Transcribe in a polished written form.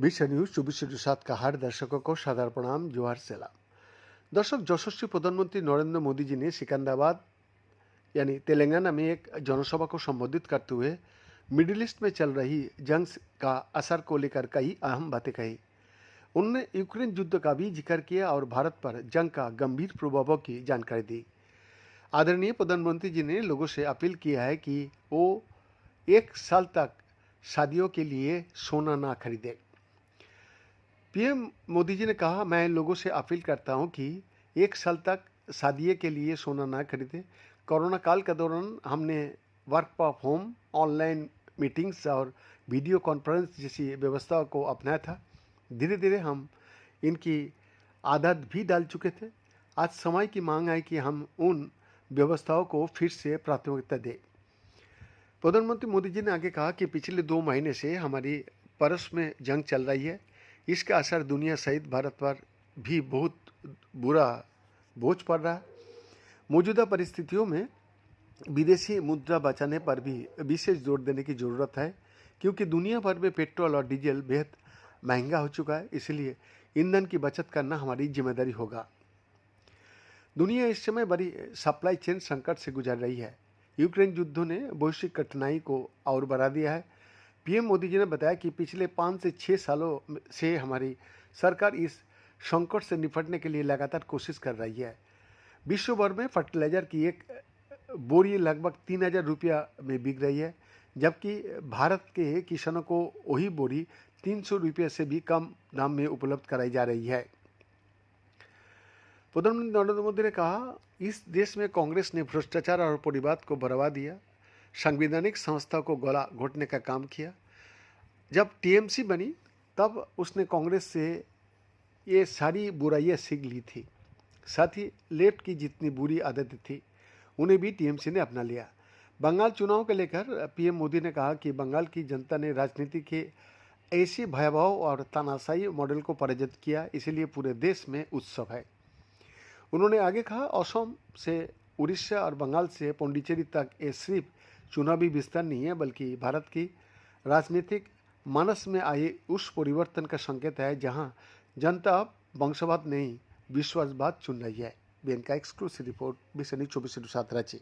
বিশ্ব নিউজ 24/7 का दर्शकों को सादर प्रणाम, जोहार सलाम। दर्शक, यशस्वी प्रधानमंत्री नरेंद्र मोदी जी ने सिकंदराबाद यानी तेलंगाना में एक जनसभा को संबोधित करते हुए मिडिल ईस्ट में चल रही जंग का असर को लेकर कई अहम बातें कही। उन्होंने यूक्रेन युद्ध का भी जिक्र किया और भारत पर जंग का गंभीर प्रभावों की जानकारी दी। आदरणीय प्रधानमंत्री जी ने लोगों से अपील किया है कि वो 1 साल तक शादियों के लिए सोना ना खरीदें। पीएम मोदी जी ने कहा, मैं लोगों से अपील करता हूं कि 1 साल तक शादी के लिए सोना ना खरीदें। कोरोना काल के दौरान हमने work from home, online meetings और वीडियो कॉन्फ्रेंस जैसी व्यवस्थाओं को अपनाया था। धीरे धीरे हम इनकी आदत भी डाल चुके थे। आज समय की मांग है कि हम उन व्यवस्थाओं को फिर से प्राथमिकता दें। प्रधानमंत्री मोदी जी ने आगे कहा कि पिछले 2 महीने से हमारी परस में जंग चल रही है। इसका असर दुनिया सहित भारत पर भी बहुत बुरा बोझ पड़ रहा है। मौजूदा परिस्थितियों में विदेशी मुद्रा बचाने पर भी विशेष जोर देने की ज़रूरत है, क्योंकि दुनिया भर में पेट्रोल और डीजल बेहद महंगा हो चुका है। इसलिए ईंधन की बचत करना हमारी जिम्मेदारी होगा। दुनिया इस समय बड़ी सप्लाई चेन संकट से गुजर रही है। यूक्रेन युद्ध ने वैश्विक कठिनाई को और बढ़ा दिया है। पीएम मोदी जी ने बताया कि पिछले 5 से 6 सालों से हमारी सरकार इस संकट से निपटने के लिए लगातार कोशिश कर रही है। विश्व भर में फर्टिलाइजर की एक बोरी लगभग 3,000 रुपया में बिक रही है, जबकि भारत के किसानों को वही बोरी 300 रुपये से भी कम दाम में उपलब्ध कराई जा रही है। प्रधानमंत्री नरेंद्र मोदी ने कहा, इस देश में कांग्रेस ने भ्रष्टाचार और परिवाद को बढ़ावा दिया, संवैधानिक संस्था को गला घोटने का काम किया। जब टीएमसी बनी तब उसने कांग्रेस से ये सारी बुराइयां सीख ली थी। साथ ही लेफ्ट की जितनी बुरी आदतें थी उन्हें भी टीएमसी ने अपना लिया। बंगाल चुनाव को लेकर पीएम मोदी ने कहा कि बंगाल की जनता ने राजनीति के ऐसे भयावह और तानाशाही मॉडल को पराजित किया, इसलिए पूरे देश में उत्सव है। उन्होंने आगे कहा, असम से उड़ीसा और बंगाल से पुडुचेरी तक ये सिर्फ चुनावी विस्तार नहीं है, बल्कि भारत की राजनीतिक मानस में आए उस परिवर्तन का संकेत है जहां जनता अब वंशवाद नहीं, विश्वासवाद चुन रही है। बीएन का एक्सक्लूसिव रिपोर्ट, विश्व न्यूज 24/7 रांची।